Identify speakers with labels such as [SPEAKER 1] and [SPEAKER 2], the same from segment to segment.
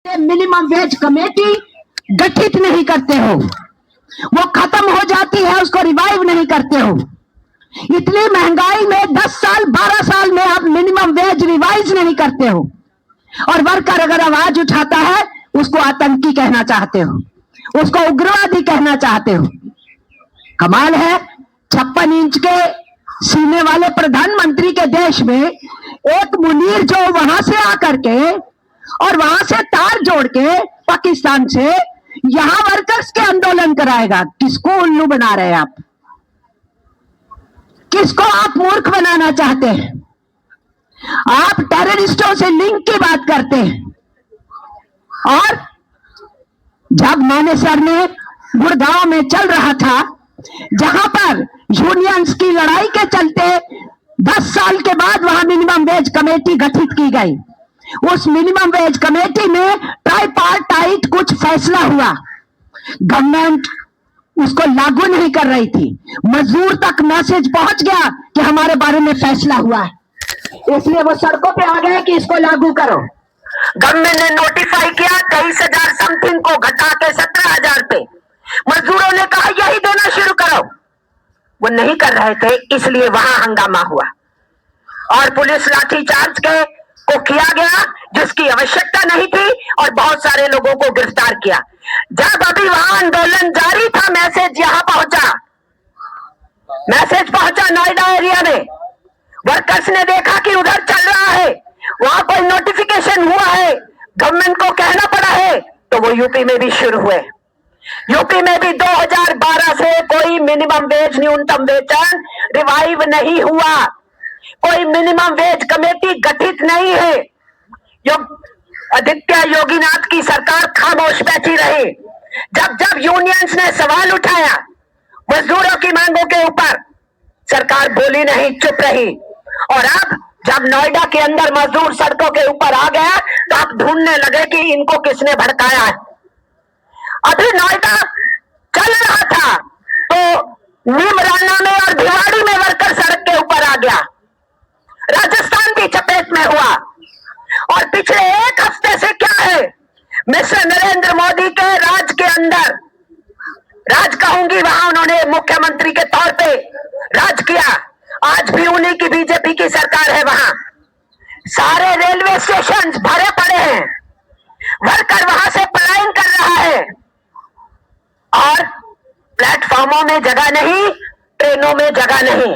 [SPEAKER 1] Minimum wage committee गठित नहीं करते हो, वो खत्म हो जाती है, उसको रिवाइव नहीं करते हो। इतनी महंगाई में 10 साल 12 साल में आप मिनिमम वेज रिवाइज नहीं करते हो, और वर्कर अगर आवाज उठाता है उसको आतंकी कहना चाहते हो, उसको उग्रवादी कहना चाहते हो। कमाल है, 56 इंच के सीने वाले प्रधानमंत्री के देश में एक मुनीर जो वहां से आकर के और वहां से तार जोड़ के पाकिस्तान से यहां वर्कर्स के आंदोलन कराएगा। किसको उल्लू बना रहे हैं आप? किसको आप मूर्ख बनाना चाहते हैं? आप टेररिस्टों से लिंक की बात करते हैं, और जब मानेसर में गुड़गांव में चल रहा था, जहां पर यूनियंस की लड़ाई के चलते 10 साल के बाद वहां मिनिमम वेज कमेटी गठित की गई। उस मिनिमम वेज कमेटी में ट्राइपार्टाइट कुछ फैसला हुआ, गवर्नमेंट उसको लागू नहीं कर रही थी। मजदूर तक मैसेज पहुंच गया कि हमारे बारे में फैसला हुआ है, इसलिए वो सड़कों पे आ गए कि इसको लागू करो। गवर्नमेंट ने नोटिफाई किया 23,000 समथिंग को घटा के 17,000 पे। मजदूरों ने कहा यही देना शुरू करो, वो नहीं कर रहे थे, इसलिए वहां हंगामा हुआ और पुलिस लाठीचार्ज को किया गया, जिसकी आवश्यकता नहीं थी, और बहुत सारे लोगों को गिरफ्तार किया। जब अभी वहां आंदोलन जारी था, मैसेज यहां पहुंचा, मैसेज पहुंचा नोएडा एरिया में। वर्कर्स ने देखा कि उधर चल रहा है, वहां कोई नोटिफिकेशन हुआ है, गवर्नमेंट को कहना पड़ा है, तो वो यूपी में भी शुरू हुए। यूपी में भी 2012 से कोई मिनिमम वेज, न्यूनतम वेतन रिवाइव नहीं हुआ, कोई मिनिमम वेज कमेटी गठित नहीं है। आदित्य योगीनाथ की सरकार खामोश बैठी रही। जब जब यूनियंस ने सवाल उठाया मजदूरों की मांगों के ऊपर, सरकार बोली नहीं, चुप रही। और अब जब नोएडा के अंदर मजदूर सड़कों के ऊपर आ गया, तो आप ढूंढने लगे कि इनको किसने भड़काया है। अभी नोएडा चल रहा था तो नीमराना में और भिवाड़ी में वर्कर सड़क के ऊपर आ गया, राजस्थान की चपेट में हुआ। और पिछले एक हफ्ते से क्या है, मिस्टर नरेंद्र मोदी के राज के अंदर, राज कहूंगी, वहां उन्होंने मुख्यमंत्री के तौर पे राज किया। आज भी उन्हीं की बीजेपी की सरकार है, वहां सारे रेलवे स्टेशन भरे पड़े हैं, वर्कर वहां से पलायन कर रहा है, और प्लेटफॉर्मों में जगह नहीं, ट्रेनों में जगह नहीं।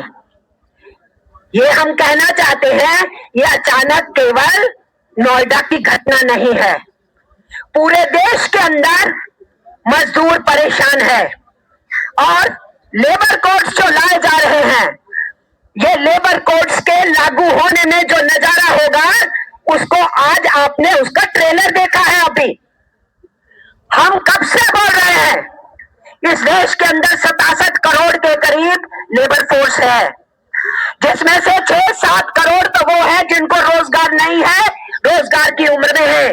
[SPEAKER 1] ये हम कहना चाहते हैं, ये अचानक केवल नोएडा की घटना नहीं है, पूरे देश के अंदर मजदूर परेशान है। और लेबर कोड्स जो लाए जा रहे हैं, ये लेबर कोड्स के लागू होने में जो नजारा होगा, उसको आज आपने उसका ट्रेलर देखा है। अभी हम कब से बोल रहे हैं, इस देश के अंदर 67 करोड़ के करीब लेबर फोर्स है, जिसमें से 6-7 करोड़ तो वो है जिनको रोजगार नहीं है, रोजगार की उम्र में है।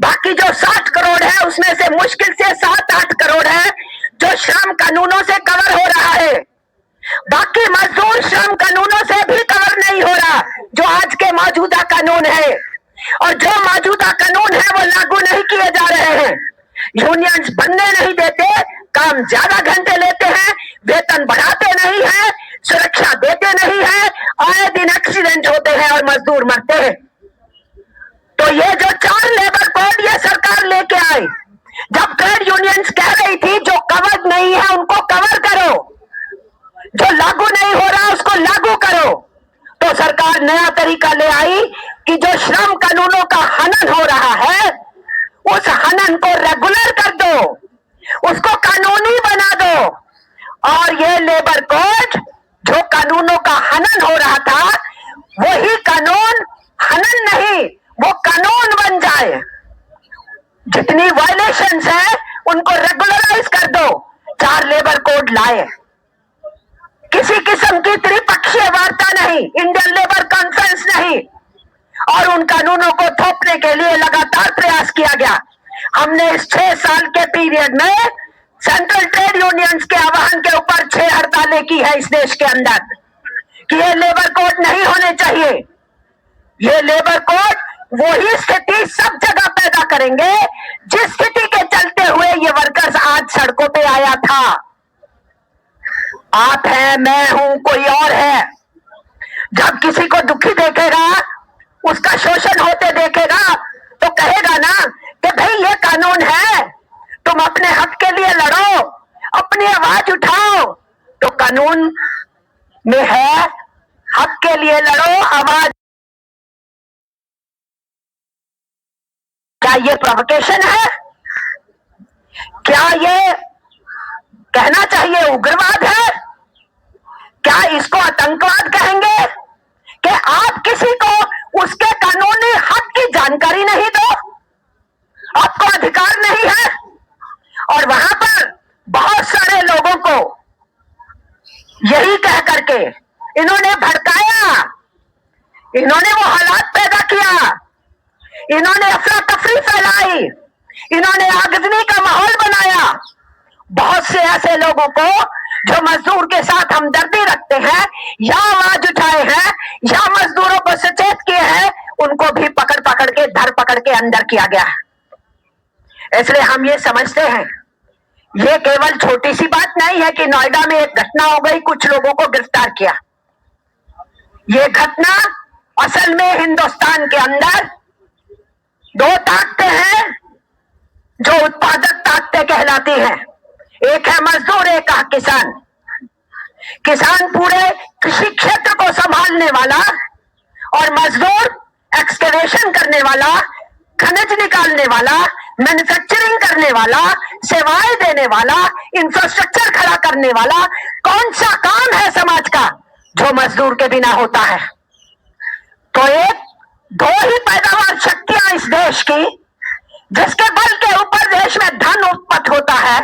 [SPEAKER 1] बाकी जो 60 करोड़ है, उसमें से मुश्किल से 7-8 करोड़ है जो श्रम कानूनों से कवर हो रहा है। बाकी मजदूर श्रम कानूनों से भी कवर नहीं हो रहा, जो आज के मौजूदा कानून है, और जो मौजूदा कानून है वो लागू नहीं किए जा रहे हैं। यूनियंस बनने नहीं देते, काम ज्यादा घंटे लेते हैं, वेतन बढ़ाते नहीं है, सुरक्षा देते नहीं है, आए दिन एक्सीडेंट होते हैं और मजदूर मरते हैं। तो ये जो 4 लेबर कोड ये सरकार लेके आई, जब ट्रेड यूनियंस कह रही थी जो कवर नहीं है उनको कवर करो, जो लागू नहीं हो रहा उसको लागू करो, तो सरकार नया तरीका ले आई कि जो श्रम कानूनों का हनन हो रहा है, उस हनन को रेगुलर कर दो, उसको कानूनी बना दो, और ये लेबर कोड जो कानूनों का हनन हो रहा था, वही कानून हनन नहीं, वो कानून बन जाए। जितनी वायलेशंस है उनको रेगुलराइज कर दो। 4 लेबर कोड लाए, किसी किस्म की त्रिपक्षीय वार्ता नहीं, इंडियन लेबर कॉन्फ्रेंस नहीं, और उन कानूनों को थोपने के लिए लगातार प्रयास किया गया। हमने इस 6 साल के पीरियड में सेंट्रल ट्रेड यूनियंस के आह्वान के ऊपर 6 हड़तालें की है इस देश के अंदर, कि ये लेबर कोड नहीं होने चाहिए। ये लेबर कोड वही स्थिति सब जगह पैदा करेंगे जिस स्थिति के चलते हुए ये वर्कर्स आज सड़कों पे आया था। आप हैं, मैं हूं, कोई और है, जब किसी को दुखी देखेगा, उसका शोषण होते देखेगा, तो कहेगा ना कि भाई ये कानून है, तुम अपने हक के लिए लड़ो, अपनी आवाज उठाओ। तो कानून में है हक के लिए लड़ो, आवाज। क्या ये प्रोवोकेशन है? क्या ये कहना चाहिए उग्रवाद है? क्या इसको आतंकवाद कहेंगे कि आप किसी को उसके कानूनी हक की जानकारी नहीं दो, आपको अधिकार नहीं है? और वहां पर बहुत सारे लोगों को यही कह करके इन्होंने भड़काया, इन्होंने वो हालात पैदा किया, इन्होंने अफरा तफरी फैलाई, इन्होंने आगजनी का माहौल बनाया। बहुत से ऐसे लोगों को जो मजदूर के साथ हमदर्दी रखते हैं या आवाज उठाए हैं या मजदूरों को सचेत किए हैं, उनको भी पकड़ पकड़ के धर पकड़ के अंदर किया गया है। इसलिए हम ये समझते हैं, ये केवल छोटी सी बात नहीं है कि नोएडा में एक घटना हो गई, कुछ लोगों को गिरफ्तार किया। ये घटना असल में हिंदुस्तान के अंदर दो ताकतें हैं जो उत्पादक ताकतें कहलाती हैं। एक है मजदूर, एक है किसान। किसान पूरे कृषि क्षेत्र को संभालने वाला और मजदूर एक्सकेवेशन करने वाला, खनिज निकालने वाला, मैन्युफैक्चरिंग करने वाला, सेवाएं देने वाला, इंफ्रास्ट्रक्चर खड़ा करने वाला। कौन सा काम है समाज का जो मजदूर के बिना होता है? तो एक दो ही पैदावार शक्तियां इस देश की, जिसके बल के ऊपर देश में धन उत्पन्न होता है,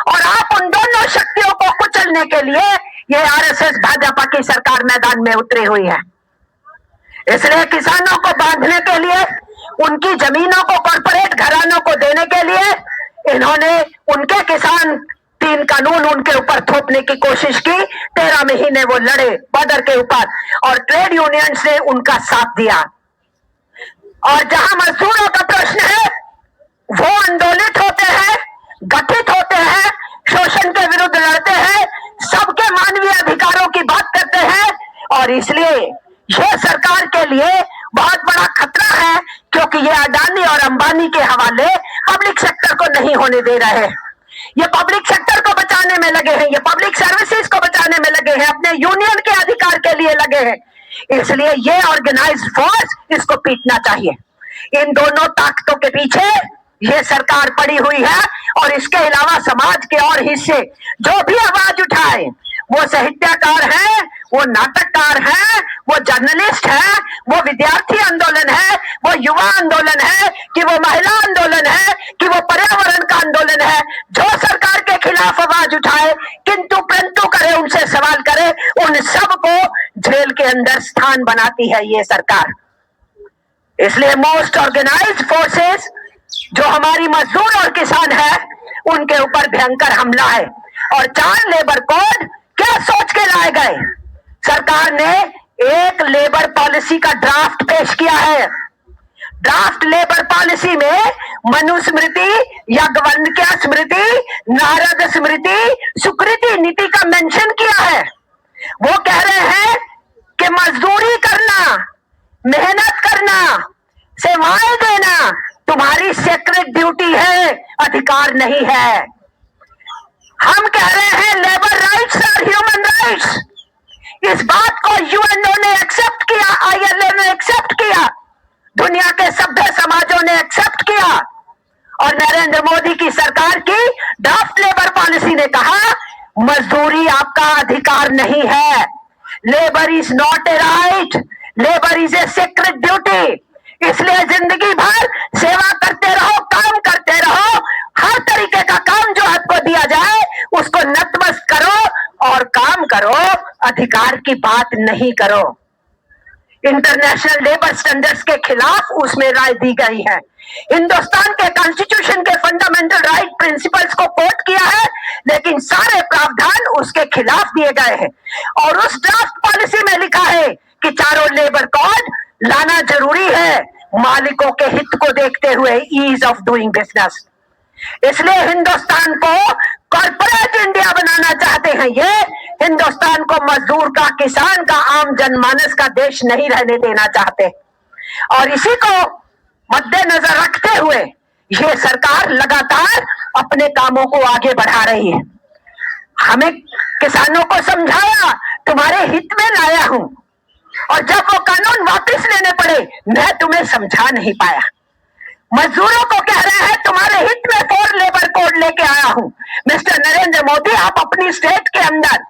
[SPEAKER 1] और आप उन दोनों शक्तियों को कुचलने के लिए ये आरएसएस भाजपा की सरकार मैदान में उतरी हुई है। इसलिए किसानों को बांधने के लिए, उनकी जमीनों को कॉर्पोरेट घरानों को देने के लिए इन्होंने उनके किसान 3 कानून उनके ऊपर थोपने की कोशिश की। 13 महीने वो लड़े बॉर्डर के ऊपर और ट्रेड यूनियंस ने उनका साथ दिया। और जहां मजदूरों का प्रश्न है, वो आंदोलित होते हैं, गठित होते हैं, शोषण के विरुद्ध लड़ते हैं, सबके मानवीय अधिकारों की बात करते हैं। और इसलिए यह सरकार के लिए बहुत बड़ा खतरा है, क्योंकि ये अडानी और अंबानी के हवाले पब्लिक सेक्टर को नहीं होने दे रहे हैं। ये पब्लिक सेक्टर को बचाने में लगे हैं, ये पब्लिक सर्विसेज को बचाने में लगे हैं, अपने यूनियन के अधिकार के लिए लगे हैं। इसलिए ये ऑर्गेनाइज्ड फोर्स, इसको पीटना चाहिए। इन दोनों ताकतों के पीछे ये सरकार पड़ी हुई है। और इसके अलावा समाज के और हिस्से जो भी आवाज उठाए, वो साहित्यकार है, वो नाटककार है, वो जर्नलिस्ट है, वो विद्यार्थी आंदोलन है, वो युवा आंदोलन है, कि वो महिला आंदोलन है, कि वो पर्यावरण का आंदोलन है, जो सरकार के खिलाफ आवाज उठाए, किंतु परंतु करे, उनसे सवाल करे, उन सबको जेल के अंदर स्थान बनाती है ये सरकार। इसलिए मोस्ट ऑर्गेनाइज्ड फोर्सेस जो हमारी मजदूर और किसान है, उनके ऊपर भयंकर हमला है। और 4 लेबर कोड क्या सोच के लाए गए? सरकार ने एक लेबर पॉलिसी का ड्राफ्ट पेश किया है। ड्राफ्ट लेबर पॉलिसी में मनुस्मृति, याज्ञवल्क्य स्मृति, नारद स्मृति, सुकृति नीति का मेंशन किया है। वो कह रहे हैं कि मजदूरी करना, मेहनत करना, सेवाएं देना तुम्हारी सेक्रेट ड्यूटी है, अधिकार नहीं है। हम कह रहे हैं लेबर राइट्स और ह्यूमन राइट्स। इस बात को यूएनओ ने एक्सेप्ट किया, आईएलओ ने एक्सेप्ट किया, दुनिया के सभ्य समाजों ने एक्सेप्ट किया। और नरेंद्र मोदी की सरकार की ड्राफ्ट लेबर पॉलिसी ने कहा, मजदूरी आपका अधिकार नहीं है। Labour is not a right, labour is a sacred duty. इसलिए जिंदगी भर सेवा करते रहो, काम करते रहो, हर तरीके का काम जो आपको दिया जाए उसको नतमस्त करो और काम करो, अधिकार की बात नहीं करो। इंटरनेशनल लेबर स्टैंडर्ड्स के खिलाफ उसमें राय दी गई है। हिंदुस्तान के कॉन्स्टिट्यूशन के फंडामेंटल राइट प्रिंसिपल्स को कोट किया है, लेकिन सारे प्रावधान उसके खिलाफ दिए गए हैं। और उस ड्राफ्ट पॉलिसी में लिखा है कि चारों लेबर कोड लाना जरूरी है, मालिकों के हित को देखते हुए, ईज ऑफ डूइंग बिजनेस। इसलिए हिंदुस्तान को कॉर्पोरेट इंडिया बनाना चाहते हैं ये, हिंदुस्तान को मजदूर का, किसान का, आम जनमानस का देश नहीं रहने देना चाहते। और इसी को मद्देनजर रखते हुए ये सरकार लगातार अपने कामों को आगे बढ़ा रही है। हमें किसानों को समझाया, तुम्हारे हित में लाया हूं, और जब वो कानून वापस लेने पड़े, मैं तुम्हें समझा नहीं पाया। मजदूरों को कह रहे हैं तुम्हारे हित में 4 लेबर कोड लेके आया हूं। मिस्टर नरेंद्र मोदी, आप अपनी स्टेट के अंदर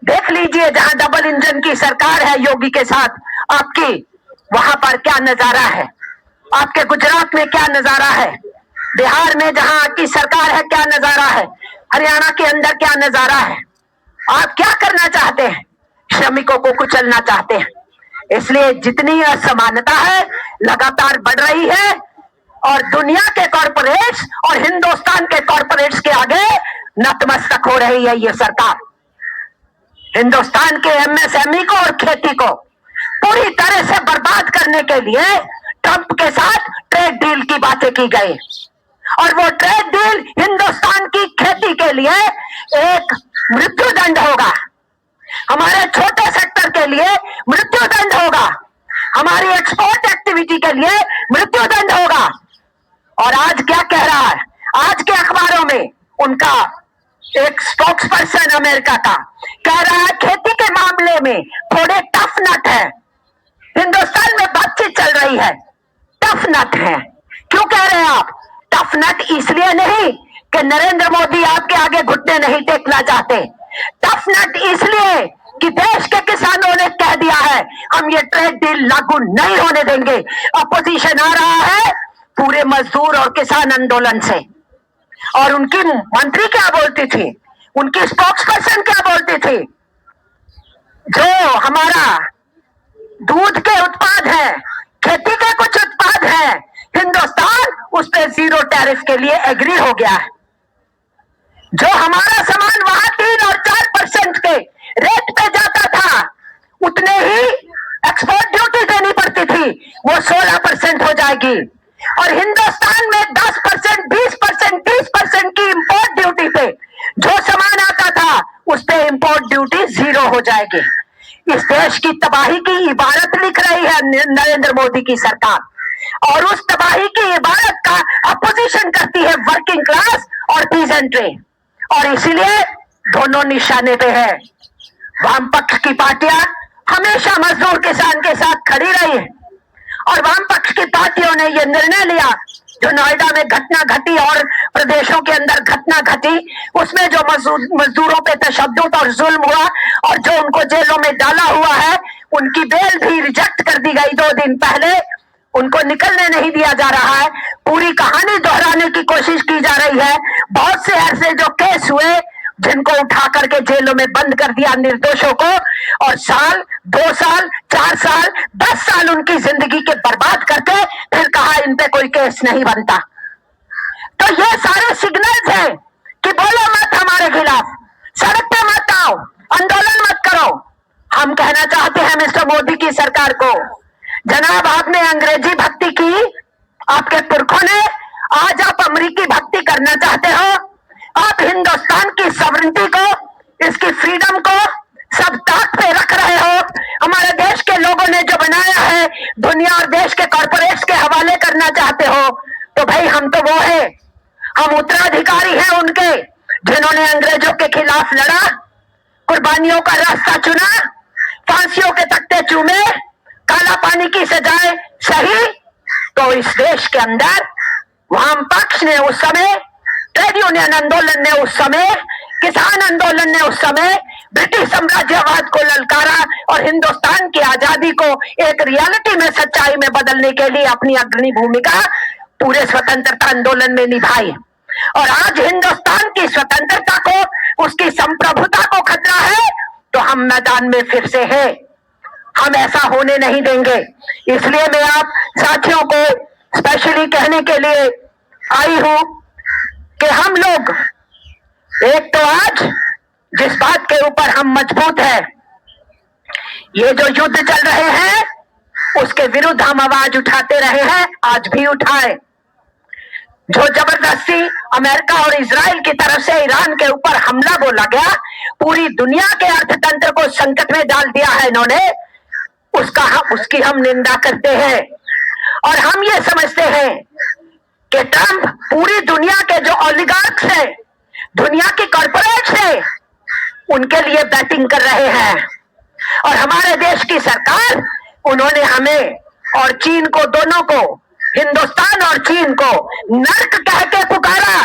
[SPEAKER 1] देख लीजिए, जहां डबल इंजन की सरकार है योगी के साथ आपकी, वहां पर क्या नजारा है। आपके गुजरात में क्या नजारा है, बिहार में जहां आपकी सरकार है क्या नजारा है, हरियाणा के अंदर क्या नजारा है। आप क्या करना चाहते हैं? श्रमिकों को कुचलना चाहते हैं। इसलिए जितनी असमानता है लगातार बढ़ रही है, और दुनिया के कॉर्पोरेट्स और हिंदुस्तान के कॉर्पोरेट्स के आगे नतमस्तक हो रही है ये सरकार। हिंदुस्तान के एमएसएमई को और खेती को पूरी तरह से बर्बाद करने के लिए ट्रंप के साथ ट्रेड डील की बातें की गई, और वो ट्रेड डील हिंदुस्तान की खेती के लिए एक मृत्युदंड होगा, हमारे छोटे सेक्टर के लिए मृत्युदंड होगा, हमारी एक्सपोर्ट एक्टिविटी के लिए मृत्युदंड होगा। और आज क्या कह रहा है, आज के अखबारों में उनका एक स्पोक्स पर्सन अमेरिका का कह रहा है खेती के मामले में थोड़े टफ नट है। हिंदुस्तान में बातचीत चल रही है, टफ नट है। क्यों कह रहे हैं आप टफ नट? इसलिए नहीं कि नरेंद्र मोदी आपके आगे घुटने नहीं टेकना चाहते, टफ नट इसलिए कि देश के किसानों ने कह दिया है हम ये ट्रेड डील लागू नहीं होने देंगे। अपोजिशन आ रहा है पूरे मजदूर और किसान आंदोलन से, और उनकी मंत्री क्या बोलती थी, उनकी स्पोक्स पर्सन क्या बोलती थी, जो हमारा दूध के उत्पाद है, खेती के कुछ उत्पाद है, हिंदुस्तान उस पर 0 टैरिफ के लिए एग्री हो गया है। जो हमारा सामान वहां 3 और 4% के रेट पे जाता था, उतने ही एक्सपोर्ट ड्यूटी देनी पड़ती थी, वो 16% हो जाएगी। और हिंदुस्तान में 10%, 20%, 30% की इंपोर्ट ड्यूटी पे जो सामान आता था उस पे इंपोर्ट ड्यूटी 0 हो जाएगी। इस देश की तबाही की इबारत लिख रही है नरेंद्र मोदी की सरकार, और उस तबाही की इबारत का अपोजिशन करती है वर्किंग क्लास और पीजेंट्री, और इसीलिए दोनों निशाने पे है। वाम पक्ष की पार्टियां हमेशा मजदूर किसान के साथ खड़ी रही है, और वाम पक्ष की पार्टियों ने यह निर्णय लिया, जो नोएडा में घटना घटी और प्रदेशों के अंदर घटना घटी, उसमें जो मजदूरों पे तशद्दुद और जुल्म हुआ और जो उनको जेलों में डाला हुआ है, उनकी बेल भी रिजेक्ट कर दी गई 2 दिन पहले, उनको निकलने नहीं दिया जा रहा है। पूरी कहानी दोहराने की कोशिश की जा रही है। बहुत से ऐसे जो केस हुए जिनको उठा करके जेलों में बंद कर दिया निर्दोषों को, और साल, 2 साल, 4 साल, 10 साल उनकी जिंदगी के बर्बाद करके फिर कहा इन पे कोई केस नहीं बनता। तो ये सारे सिग्नल्स हैं कि बोलो मत हमारे खिलाफ, सड़क पे मत आओ, आंदोलन मत करो। हम कहना चाहते हैं मिस्टर मोदी की सरकार को, जनाब आपने अंग्रेजी भक्ति की, आपके पुरखों ने, आज आप अमेरिकी भक्ति करना चाहते हो। आप हिंदुस्तान की सॉवरेनिटी को, इसकी फ्रीडम को सब ताक पे रख रहे हो। हमारे देश के लोगों ने जो बनाया है दुनिया और देश के कॉर्पोरेट्स के हवाले करना चाहते हो। तो भाई हम तो वो है, हम उत्तराधिकारी हैं उनके, जिन्होंने अंग्रेजों के खिलाफ लड़ा, कुर्बानियों का रास्ता चुना, फांसियों के तख्ते चूमे, काला पानी की सजाएं सही। तो इस देश के अंदर वाम पक्ष ने उस समय, ट्रेड यूनियन आंदोलन ने उस समय, किसान आंदोलन ने उस समय ब्रिटिश साम्राज्यवाद को ललकारा और हिंदुस्तान की आजादी को एक रियलिटी में, सच्चाई में बदलने के लिए अपनी अग्रणी भूमिका पूरे स्वतंत्रता आंदोलन में निभाई। और आज हिंदुस्तान की स्वतंत्रता को, उसकी संप्रभुता को खतरा है, तो हम मैदान में फिर से है, हम ऐसा होने नहीं देंगे। इसलिए मैं आप साथियों को स्पेशली कहने के लिए आई हूं कि हम लोग एक तो आज जिस बात के ऊपर हम मजबूत हैं, ये जो युद्ध चल रहे हैं उसके विरुद्ध हम आवाज उठाते रहे हैं, आज भी उठाए। जो जबरदस्ती अमेरिका और इजराइल की तरफ से ईरान के ऊपर हमला बोला गया, पूरी दुनिया के अर्थतंत्र को संकट में डाल दिया है इन्होंने, उसकी हम निंदा करते हैं। और हम ये समझते हैं कि ट्रंप पूरी दुनिया के जो ओलिगार्क्स हैं, दुनिया की कॉर्पोरेट्स हैं, उनके लिए बैटिंग कर रहे हैं। और हमारे देश की सरकार, उन्होंने हमें और चीन को, दोनों को, हिंदुस्तान और चीन को नर्क कह के पुकारा।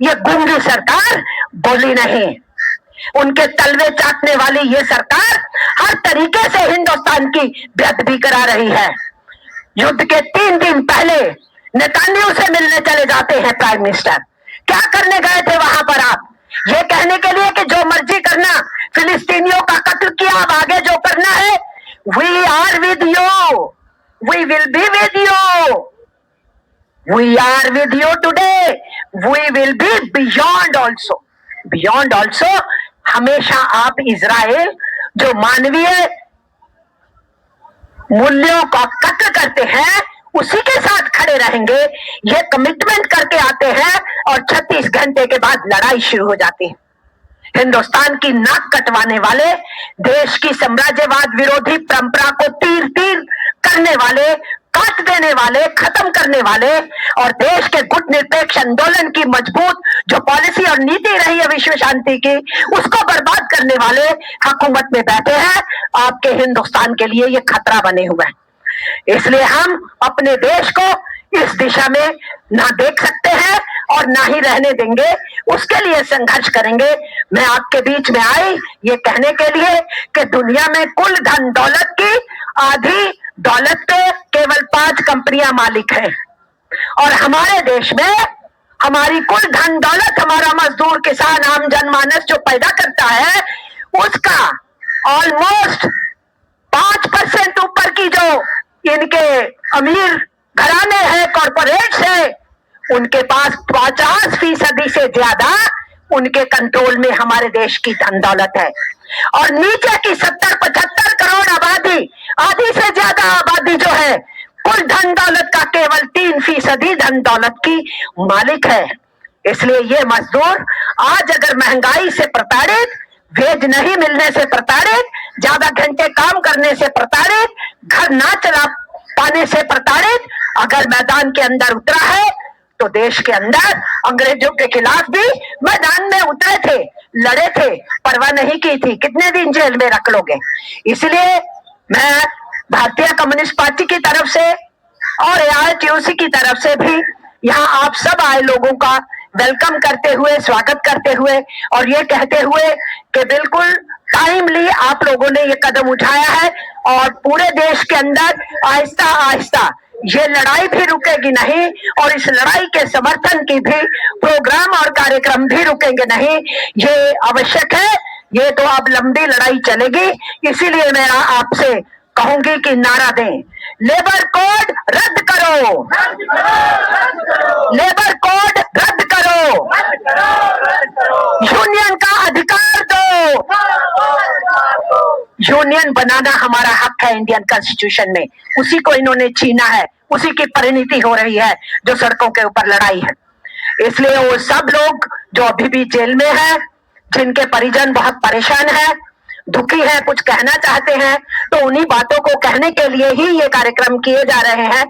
[SPEAKER 1] ये गूंगी सरकार बोली नहीं। उनके तलवे चाटने वाली ये सरकार हर तरीके से हिंदुस्तान की बेअदबी करा रही है। युद्ध के 3 दिन पहले नेतन्याहू से मिलने चले जाते हैं प्राइम मिनिस्टर। क्या करने गए थे वहां पर आप? ये कहने के लिए कि जो मर्जी करना, फिलिस्तीनियों का कत्ल किया, अब आगे जो करना है, we are with you, we will be with you, we are with you today, we will be beyond also. Beyond also, हमेशा आप इजराइल जो मानवीय मूल्यों का कत्ल करते हैं, उसी के साथ खड़े रहेंगे, ये कमिटमेंट करके आते हैं और 36 घंटे के बाद लड़ाई शुरू हो जाती है। हिंदुस्तान की नाक कटवाने वाले, देश की साम्राज्यवाद विरोधी परंपरा को तीर तीर करने वाले, काट देने वाले, खत्म करने वाले, और देश के गुट निरपेक्ष आंदोलन की मजबूत जो पॉलिसी और नीति रही है विश्व शांति की, उसको बर्बाद करने वाले हुकूमत में बैठे हैं। आपके हिंदुस्तान के लिए ये खतरा बने हुए हैं। इसलिए हम अपने देश को इस दिशा में ना देख सकते हैं और ना ही रहने देंगे, उसके लिए संघर्ष करेंगे। मैं आपके बीच में आई ये कहने के लिए कि दुनिया में कुल धन दौलत की आधी दौलत पे केवल 5 कंपनियां मालिक हैं, और हमारे देश में हमारी कुल धन दौलत, हमारा मजदूर, किसान, आम जनमानस जो पैदा करता है, उसका ऑलमोस्ट 5% ऊपर की जो इनके अमीर घराने हैं, कॉर्पोरेट्स हैं, उनके पास 50% से ज्यादा उनके कंट्रोल में हमारे देश की धन दौलत है। और नीचे की 70-75 करोड़ आबादी, आधी से ज्यादा आबादी जो है, कुल धन दौलत का केवल 3% धन दौलत की मालिक है। इसलिए ये मजदूर आज अगर महंगाई से प्रताड़ित, वेज नहीं मिलने से प्रताड़ित, ज्यादा घंटे काम करने से प्रताड़ित, घर ना चला पाने से प्रताड़ित, अगर मैदान के अंदर उतरा है, तो देश के अंदर अंग्रेजों के खिलाफ भी मैदान में उतरे थे, लड़े थे, परवाह नहीं की थी, कितने दिन जेल में रख लोगे। इसलिए मैं भारतीय कम्युनिस्ट पार्टी की तरफ से और AITUC की तरफ से भी यहाँ आप सब आए लोगों का वेलकम करते हुए, स्वागत करते हुए, और ये कहते हुए कि बिल्कुल टाइमली आप लोगों ने ये कदम उठाया है, और पूरे देश के अंदर आहिस्ता आहिस्ता ये लड़ाई भी रुकेगी नहीं, और इस लड़ाई के समर्थन की भी प्रोग्राम और कार्यक्रम भी रुकेंगे नहीं। ये आवश्यक है, ये तो अब लंबी लड़ाई चलेगी। इसीलिए मैं आपसे कहूंगी कि नारा दें, लेबर कोड रद्द करो, लेबर कोड रद्द करो, यूनियन का अधिकार दो। यूनियन बनाना हमारा हक है इंडियन कॉन्स्टिट्यूशन में, उसी को इन्होंने छीना है, उसी की परिणति हो रही है जो सड़कों के ऊपर लड़ाई है। इसलिए वो सब लोग जो अभी भी जेल में है, जिनके परिजन बहुत परेशान है, दुखी है, कुछ कहना चाहते हैं, तो उन्हीं बातों को कहने के लिए ही ये कार्यक्रम किए जा रहे हैं,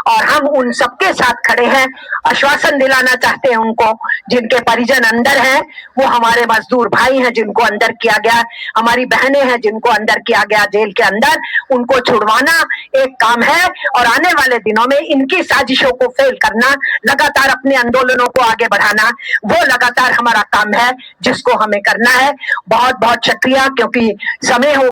[SPEAKER 1] और हम उन सबके साथ खड़े हैं। आश्वासन दिलाना चाहते हैं उनको जिनके परिजन अंदर हैं, वो हमारे मजदूर भाई हैं जिनको अंदर किया गया, हमारी बहनें हैं जिनको अंदर किया गया जेल के अंदर, उनको छुड़वाना एक काम है, और आने वाले दिनों में इनकी साजिशों को फेल करना, लगातार अपने आंदोलनों को आगे बढ़ाना, वो लगातार हमारा काम है जिसको हमें करना है। बहुत बहुत शुक्रिया, क्योंकि समय हो